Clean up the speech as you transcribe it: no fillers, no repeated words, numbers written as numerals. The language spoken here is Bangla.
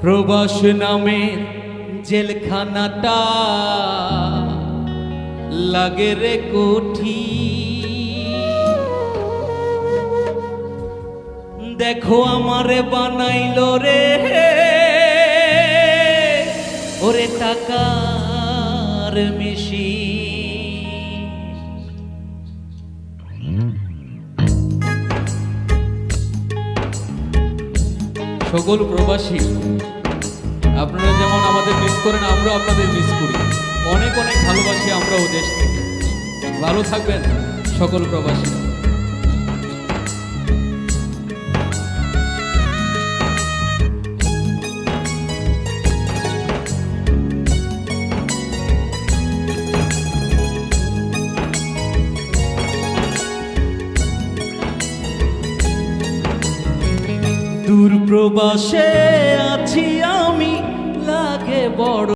প্রবাস নামের জেলখানাটা লাগে রে কোঠি। দেখো আমারে বানাইলো রে ওরে টাকার মেশিন। সকল প্রবাসী আপনারা যেমন আমাদের মিস করেন, আমরা আপনাদের মিস করি, অনেক অনেক ভালোবাসি আমরাও দেশ থেকে। ভালো থাকবেন সকল প্রবাসী। দূর প্রবাসে আছি আমি, লাগে বড়